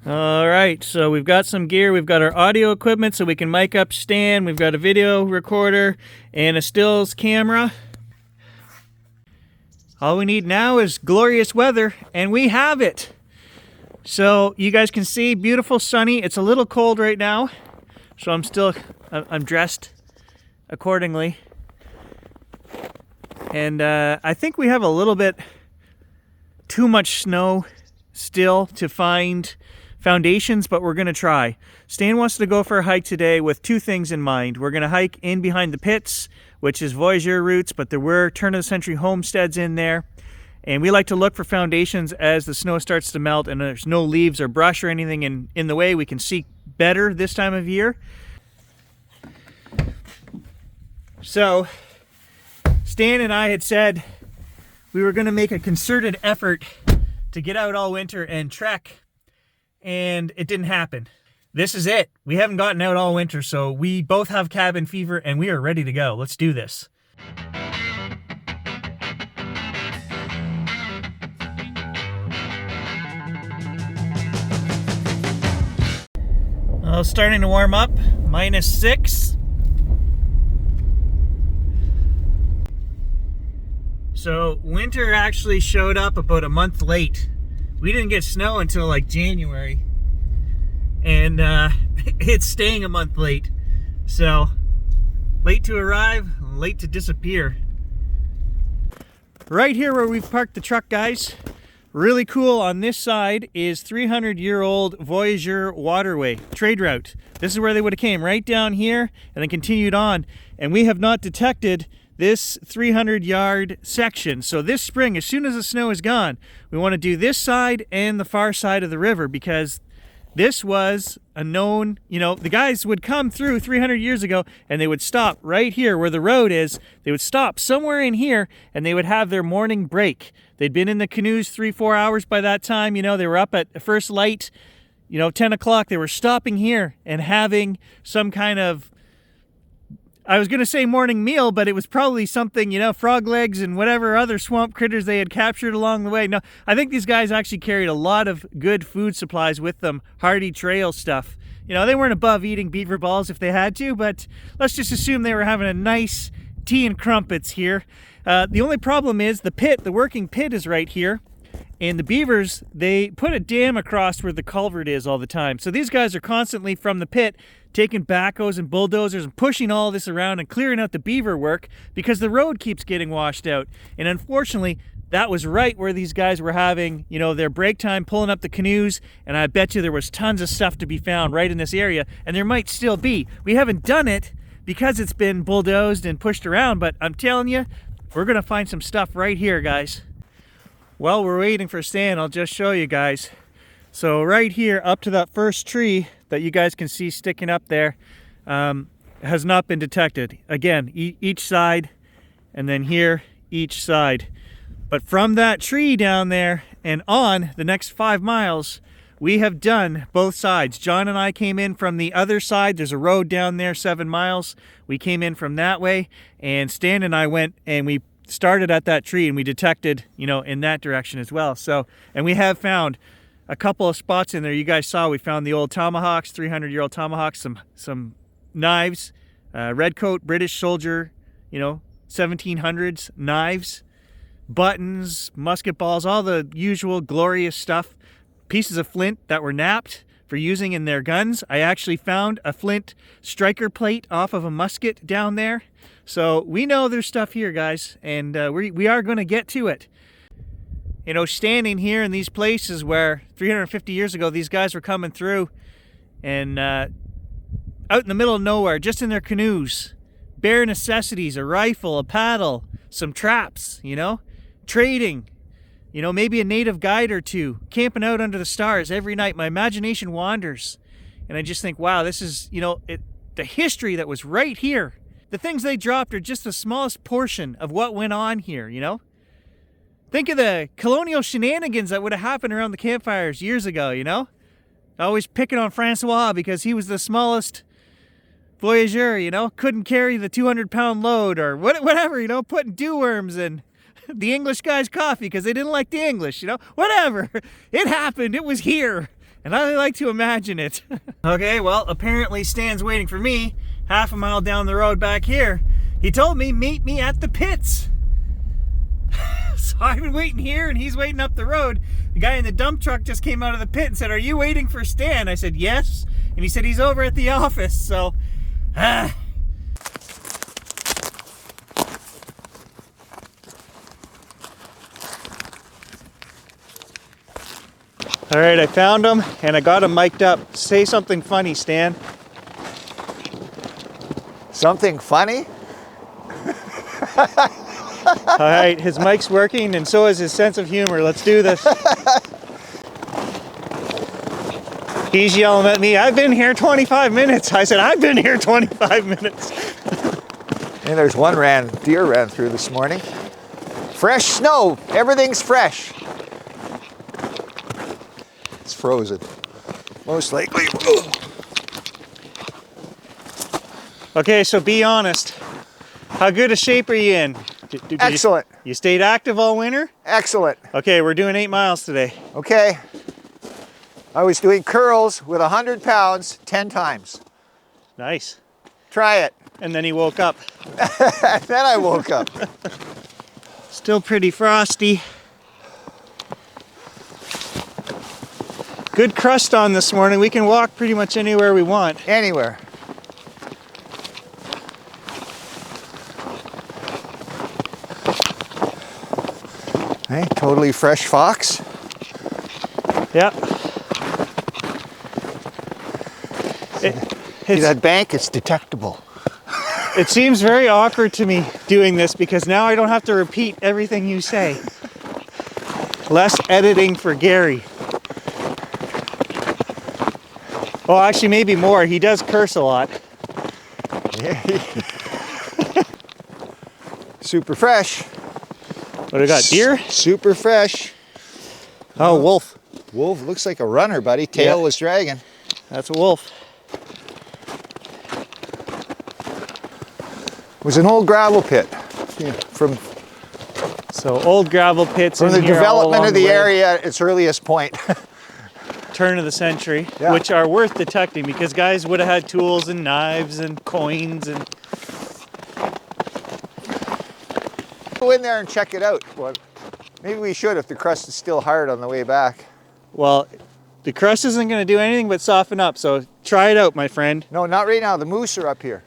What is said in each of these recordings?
All right, so we've got some gear. We've got our audio equipment so we can mic up Stan. We've got a video recorder and a stills camera. All we need now is glorious weather, and we have it. So you guys can see, beautiful, sunny. It's a little cold right now, so I'm dressed accordingly. And I think we have a little bit too much snow still to find foundations, but we're going to try. Stan wants to go for a hike today with two things in mind. We're going to hike in behind the pits, which is Voyageur routes, but there were turn-of-the-century homesteads in there. And we like to look for foundations as the snow starts to melt and there's no leaves or brush or anything in the way. We can see better this time of year. So Stan and I had said we were going to make a concerted effort to get out all winter and trek, and it didn't happen. This is it. We haven't gotten out all winter, so we both have cabin fever and we are ready to go. Let's do this. Well, starting to warm up, -6. So winter actually showed up about a month late. We didn't get snow until like January, and it's staying a month late. So late to arrive, late to disappear. Right here where we've parked the truck, guys, really cool on this side is 300-year-old Voyageur waterway, trade route. This is where they would have came, right down here and then continued on. And we have not detected this 300-yard section. So this spring, as soon as the snow is gone, we want to do this side and the far side of the river, because this was a known, the guys would come through 300 years ago and they would stop right here where the road is. They would stop somewhere in here and they would have their morning break. They'd been in the canoes 3-4 hours by that time. They were up at first light, 10 o'clock. They were stopping here and having some kind of, I was going to say morning meal, but it was probably something, frog legs and whatever other swamp critters they had captured along the way. No, I think these guys actually carried a lot of good food supplies with them, hardy trail stuff. They weren't above eating beaver balls if they had to, but let's just assume they were having a nice tea and crumpets here. The only problem is the working pit is right here. And the beavers, they put a dam across where the culvert is all the time. So these guys are constantly from the pit taking backhoes and bulldozers and pushing all this around and clearing out the beaver work because the road keeps getting washed out. And unfortunately, that was right where these guys were having, their break time, pulling up the canoes. And I bet you there was tons of stuff to be found right in this area. And there might still be. We haven't done it because it's been bulldozed and pushed around. But I'm telling you, we're going to find some stuff right here, guys. While we're waiting for Stan, I'll just show you guys. So right here, up to that first tree that you guys can see sticking up there, has not been detected. Again, each side, and then here, each side. But from that tree down there and on the next 5 miles, we have done both sides. John and I came in from the other side. There's a road down there, 7 miles. We came in from that way, and Stan and I went and we started at that tree and we detected, in that direction as well. So, and we have found a couple of spots in there. You guys saw we found the old tomahawks, 300-year-old tomahawks, some knives, redcoat British soldier, 1700s knives, buttons, musket balls, all the usual glorious stuff, pieces of flint that were napped for using in their guns. I actually found a flint striker plate off of a musket down there. So we know there's stuff here, guys, and we are going to get to it. Standing here in these places where 350 years ago these guys were coming through and out in the middle of nowhere, just in their canoes, bare necessities, a rifle, a paddle, some traps, trading, maybe a native guide or two, camping out under the stars every night. My imagination wanders, and I just think, wow, this is, the history that was right here. The things they dropped are just the smallest portion of what went on here, Think of the colonial shenanigans that would have happened around the campfires years ago, Always picking on Francois because he was the smallest Voyageur, couldn't carry the 200-pound load or whatever, putting dew worms in the English guy's coffee because they didn't like the English, whatever. It happened. It was here. and I like to imagine it. Okay, well, apparently Stan's waiting for me half a mile down the road back here. He told me, meet me at the pits. So I've been waiting here and he's waiting up the road. The guy in the dump truck just came out of the pit and said, are you waiting for Stan? I said, yes. And he said he's over at the office, so... All right, I found him and I got him mic'd up. Say something funny, Stan. Something funny? All right, his mic's working and so is his sense of humor. Let's do this. He's yelling at me, I've been here 25 minutes. I said, I've been here 25 minutes. And there's one deer ran through this morning. Fresh snow, everything's fresh. It's frozen, most likely. Okay, so be honest. How good a shape are you in? Excellent. You stayed active all winter? Excellent. Okay, we're doing 8 miles today. Okay. I was doing curls with 100 pounds 10 times. Nice. Try it. And then he woke up. Then I woke up. Still pretty frosty. Good crust on this morning. We can walk pretty much anywhere we want. Anywhere. Hey, totally fresh fox. Yep. See that bank? It's detectable. It seems very awkward to me doing this because now I don't have to repeat everything you say. Less editing for Gary. Well, actually, maybe more. He does curse a lot. Super fresh. What do we got? Deer? Super fresh. Oh, wolf. Wolf looks like a runner, buddy. Tailless dragon. That's a wolf. It was an old gravel pit. From old gravel pits the development of the area at its earliest point. Turn of the century, which are worth detecting because guys would have had tools and knives and coins and... Go in there and check it out. Well, maybe we should if the crust is still hard on the way back. Well, the crust isn't going to do anything but soften up, so try it out, my friend. No, not right now. The moose are up here.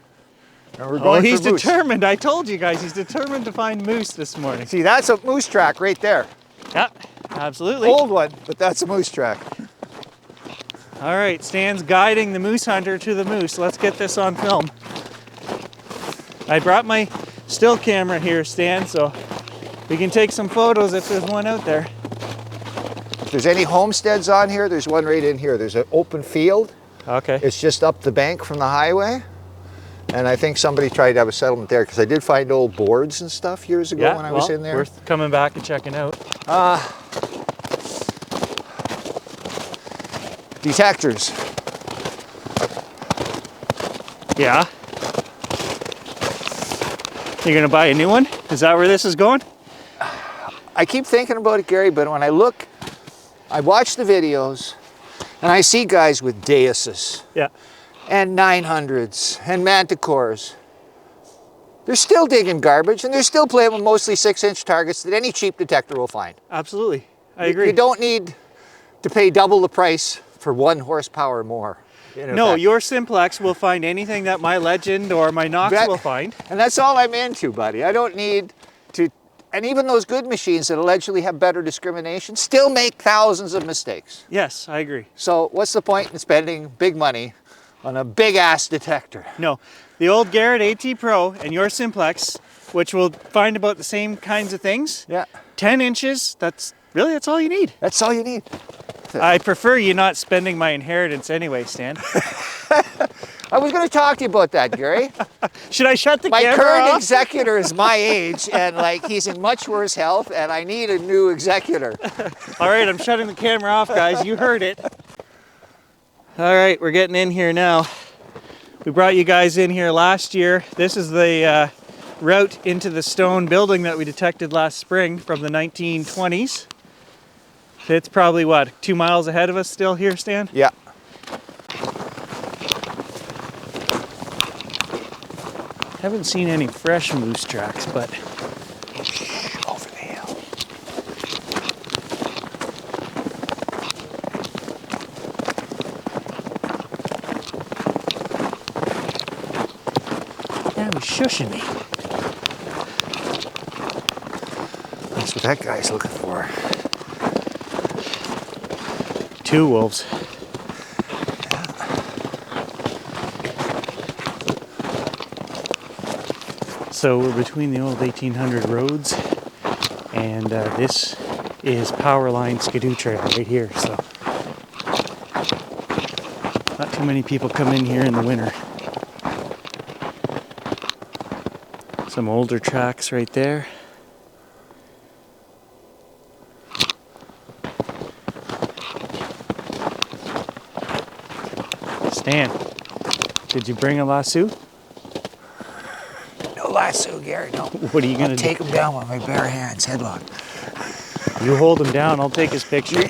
And we're going he's for moose. Determined. I told you guys, he's determined to find moose this morning. See, that's a moose track right there. Yeah, absolutely. Old one, but that's a moose track. All right, Stan's guiding the moose hunter to the moose. Let's get this on film. I brought my still camera here, Stan, so we can take some photos if there's one out there. If there's any homesteads on here, there's one right in here. There's an open field. Okay. It's just up the bank from the highway. And I think somebody tried to have a settlement there because I did find old boards and stuff years ago when I was in there. Worth coming back and checking out. Detectors. Yeah. You're gonna buy a new one? Is that where this is going? I keep thinking about it, Gary, but when I look, I watch the videos and I see guys with Deuses and 900s and Manticores. They're still digging garbage and they're still playing with mostly 6-inch targets that any cheap detector will find. Absolutely, I agree. You don't need to pay double the price for 1 horsepower more. No, your Simplex will find anything that my Legend or my Knox will find. And that's all I'm into, buddy. I don't need to, and even those good machines that allegedly have better discrimination still make thousands of mistakes. Yes, I agree. So what's the point in spending big money on a big ass detector? No, the old Garrett AT Pro and your Simplex, which will find about the same kinds of things. 10 inches, that's all you need. That's all you need. I prefer you not spending my inheritance anyway, Stan. I was going to talk to you about that, Gary. Should I shut the camera off? My current off? executor is my age, and like he's in much worse health, and I need a new executor. All right, I'm shutting the camera off, guys. You heard it. All right, we're getting in here now. We brought you guys in here last year. This is the route into the stone building that we detected last spring from the 1920s. it's probably what, 2 miles ahead of us still here, Stan? Yeah. Haven't seen any fresh moose tracks, but Over the hill. yeah, he's shushing me. That's what that guy's looking for. 2 wolves. So we're between the old 1800 roads, and this is Powerline Skidoo Trail right here. So not too many people come in here in the winter. Some older tracks right there. Stan, did you bring a lasso? No lasso, Gary, no. What are you gonna do? Take him down with my bare hands, headlock. You hold him down, I'll take his picture.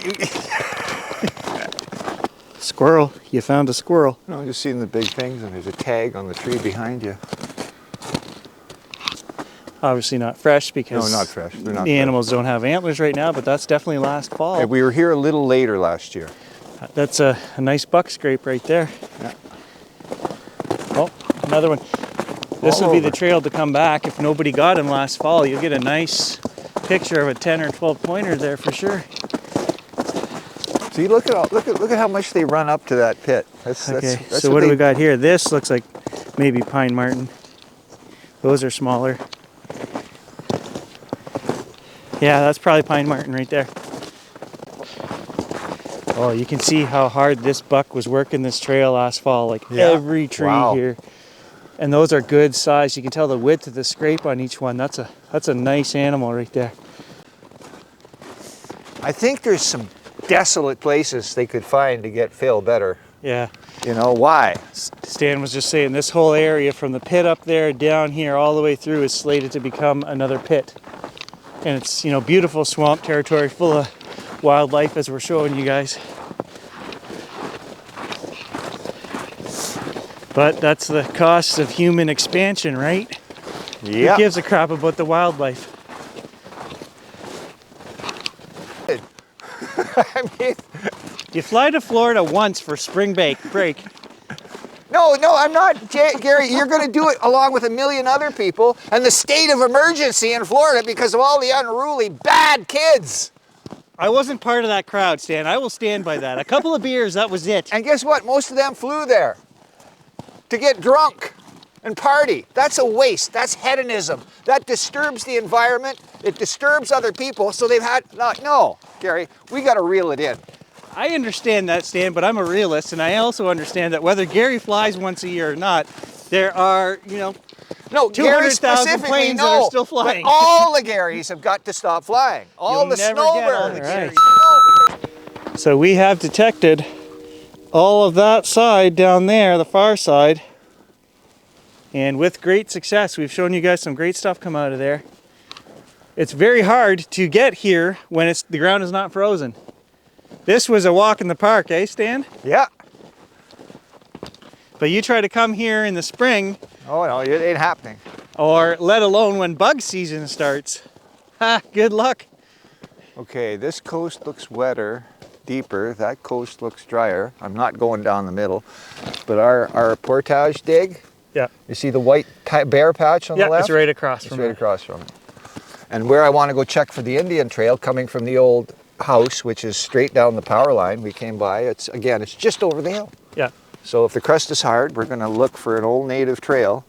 Squirrel, you found a squirrel. No, I'm just seeing the big things, and there's a tag on the tree behind you. Obviously not fresh because No, not fresh. They're not the fresh. animals don't have antlers right now, but that's definitely last fall. Hey, we were here a little later last year. That's a nice buck scrape right there. Yeah. Oh, another one. This All would be over. the trail to come back. If nobody got him last fall, you'll get a nice picture of a 10 or 12 pointer there for sure. See, look at how much they run up to that pit. That's So what do we got here? This looks like maybe pine marten. Those are smaller. Yeah, that's probably pine marten right there. Oh, you can see how hard this buck was working this trail last fall. Like every tree Wow. here. And those are good size. You can tell the width of the scrape on each one. That's a nice animal right there. I think there's some desolate places they could find to get Phil better. Yeah. You know why? Stan was just saying this whole area from the pit up there down here all the way through is slated to become another pit. And it's, you know, beautiful swamp territory full of wildlife as we're showing you guys. But that's the cost of human expansion, right? Yeah. Who gives a crap about the wildlife? I mean, You fly to Florida once for spring break. no, I'm not, Gary. You're going to do it along with a million other people and the state of emergency in Florida because of all the unruly, bad kids. I wasn't part of that crowd, Stan. I will stand by that. A couple of beers, that was it. And guess what? Most of them flew there to get drunk and party. That's a waste. That's hedonism. That disturbs the environment. It disturbs other people. So they've had, no, Gary, we got to reel it in. I understand that, Stan, but I'm a realist, and I also understand that whether Gary flies once a year or not, there are, you know, No, Gary 200,000 specifically, planes that no. are still flying. But all the Garys have got to stop flying. All You'll the never get all the snowbirds. Garys. No. So we have detected all of that side down there, the far side, and with great success. We've shown you guys some great stuff come out of there. It's very hard to get here when the ground is not frozen. This was a walk in the park, eh, Stan? Yeah. But you try to come here in the spring, Oh, no, it ain't happening. or let alone when bug season starts. Ha, good luck. Okay, this coast looks wetter, deeper. That coast looks drier. I'm not going down the middle. But our portage dig, Yeah. you see the white bare patch on the Yeah, left? it's right across It's from right it. across from it. And where I want to go check for the Indian Trail, coming from the old house, which is straight down the power line we came by, it's just over the hill. Yeah. So if the crust is hard, we're going to look for an old native trail,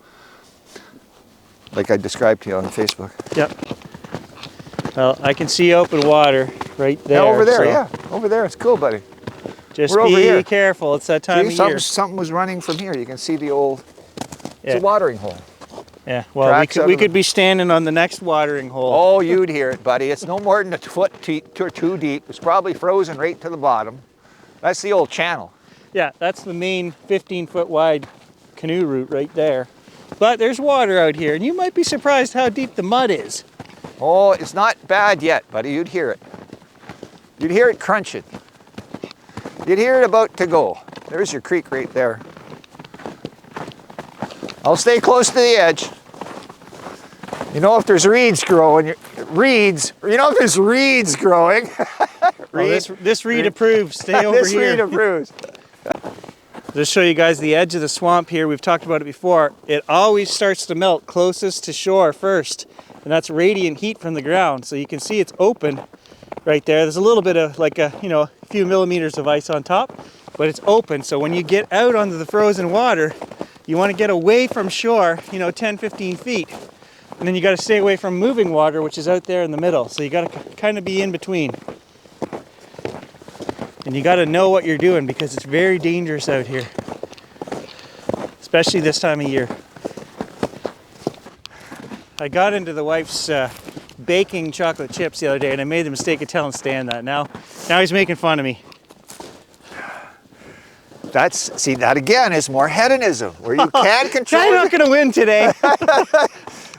like I described to you on Facebook. Yep. Well, I can see open water right there. Yeah, over there, so yeah. Over there, it's cool, buddy. Just We're over be here. careful. It's that time See, of year. something was running from here. You can see the old, Yeah. it's a watering hole. Yeah. Well, Tracks out we of could be standing on the next watering hole. Oh, you'd hear it, buddy. It's no more than a foot or two deep. It's probably frozen right to the bottom. That's the old channel. Yeah, that's the main 15-foot wide canoe route right there. But there's water out here, and you might be surprised how deep the mud is. Oh, it's not bad yet, buddy. You'd hear it. You'd hear it crunching. You'd hear it about to go. There's your creek right there. I'll stay close to the edge. You know if there's reeds growing, you know if there's reeds growing. This reed approves, stay over this here. reed approves. Just show you guys the edge of the swamp here. We've talked about it before. It always starts to melt closest to shore first, and that's radiant heat from the ground. So you can see it's open right there. There's a little bit of like a, a few millimeters of ice on top, but it's open. So when you get out onto the frozen water, you want to get away from shore, 10, 15 feet. And then you got to stay away from moving water, which is out there in the middle. So you got to kind of be in between. And you got to know what you're doing because it's very dangerous out here, especially this time of year. I got into the wife's baking chocolate chips the other day, and I made the mistake of telling Stan that. Now he's making fun of me. See, that again is more hedonism, where you can't control. I'm not going to win today.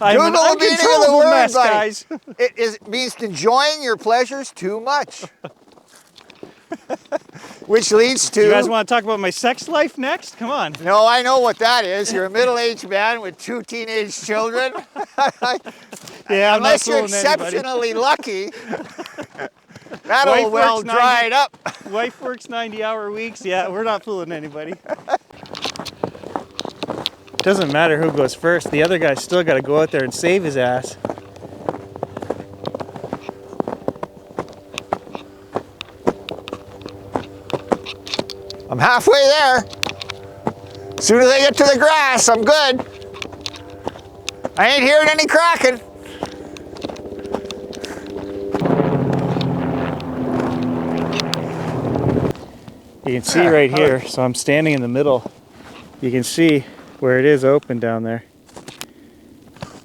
I'm the meaning of the word, mess, buddy. guys. It means enjoying your pleasures too much. Which leads to... You guys want to talk about my sex life next? Come on. No, I know what that is. You're a middle-aged man with 2 teenage children. Yeah, unless you're exceptionally lucky, that'll well dried up. Wife works 90-hour weeks. Yeah, we're not fooling anybody. Doesn't matter who goes first. The other guy's still got to go out there and save his ass. I'm halfway there. As soon as I get to the grass, I'm good. I ain't hearing any cracking. You can see right here, so I'm standing in the middle. You can see where it is open down there.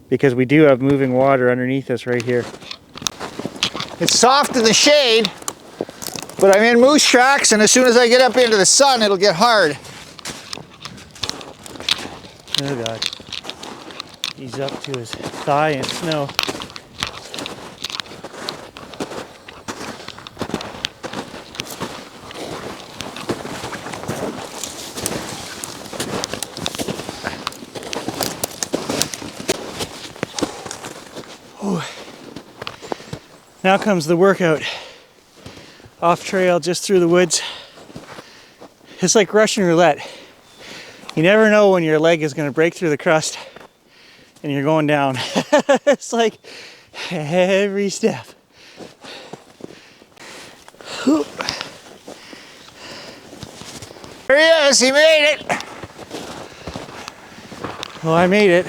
Because we do have moving water underneath us right here. It's soft in the shade, but I'm in moose tracks, and as soon as I get up into the sun, it'll get hard. Oh God. He's up to his thigh in snow. Ooh. Now comes the workout. Off trail, just through the woods. It's like Russian roulette. You never know when your leg is going to break through the crust and you're going down. It's like every step. There he is, he made it. Well, I made it.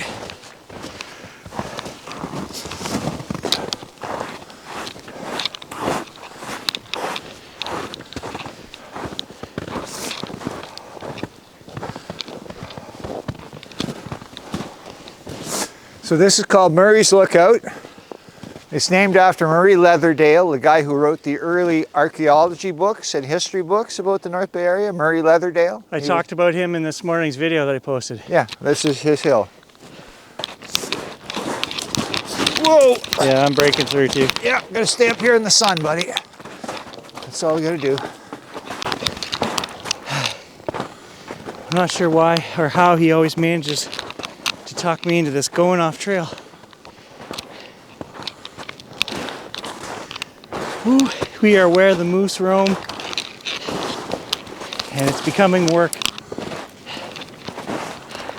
So this is called Murray's Lookout. It's named after Murray Leatherdale, the guy who wrote the early archaeology books and history books about the North Bay area, Murray Leatherdale. I talked about him in this morning's video that I posted. Yeah, this is his hill. Whoa! Yeah, I'm breaking through too. Yeah, gotta stay up here in the sun, buddy. That's all we gotta do. I'm not sure why or how he always manages to talk me into this going off trail. Ooh, we are where the moose roam, and it's becoming work.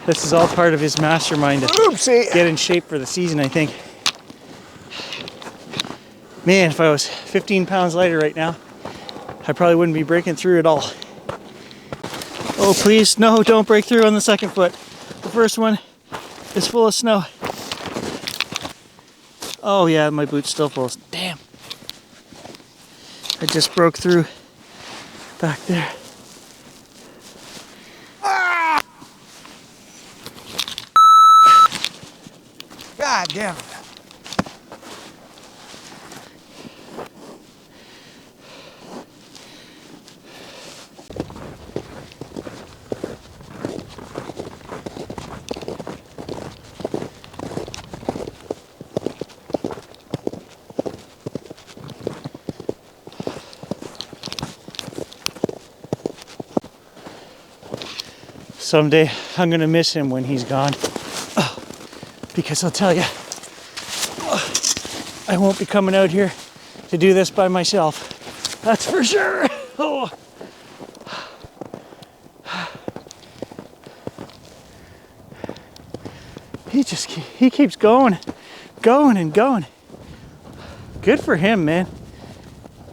This is all part of his mastermind to get in shape for the season, I think. Man, if I was 15 pounds lighter right now, I probably wouldn't be breaking through at all. Oh, please, no, don't break through on the second foot. The first one is full of snow. Oh yeah, my boot's still full. Damn. I just broke through back there. Ah! God damn it. Someday I'm gonna miss him when he's gone. Oh, because I'll tell you, I won't be coming out here to do this by myself. That's for sure. Oh. He keeps going and going. Good for him, man.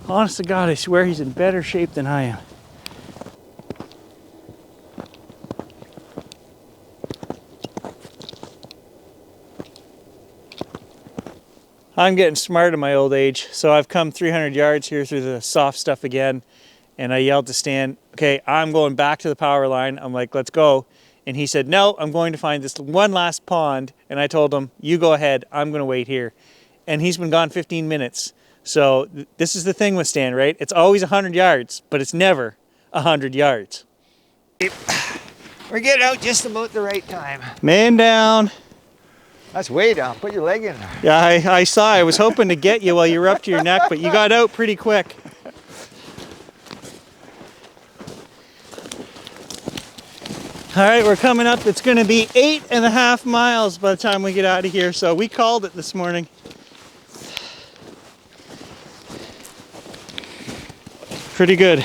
Honest to God, I swear he's in better shape than I am. I'm getting smart in my old age, so I've come 300 yards here through the soft stuff again, and I yelled to Stan, okay, I'm going back to the power line. I'm like, let's go. And he said, no, I'm going to find this one last pond. And I told him, you go ahead, I'm gonna wait here. And he's been gone 15 minutes. So this is the thing with Stan, right? It's always 100 yards, but it's never 100 yards. We're getting out just about the right time. Man down. That's way down. Put your leg in there. Yeah, I saw. I was hoping to get you while you were up to your neck, but you got out pretty quick. All right, we're coming up. It's going to be 8.5 miles by the time we get out of here. So we called it this morning. Pretty good.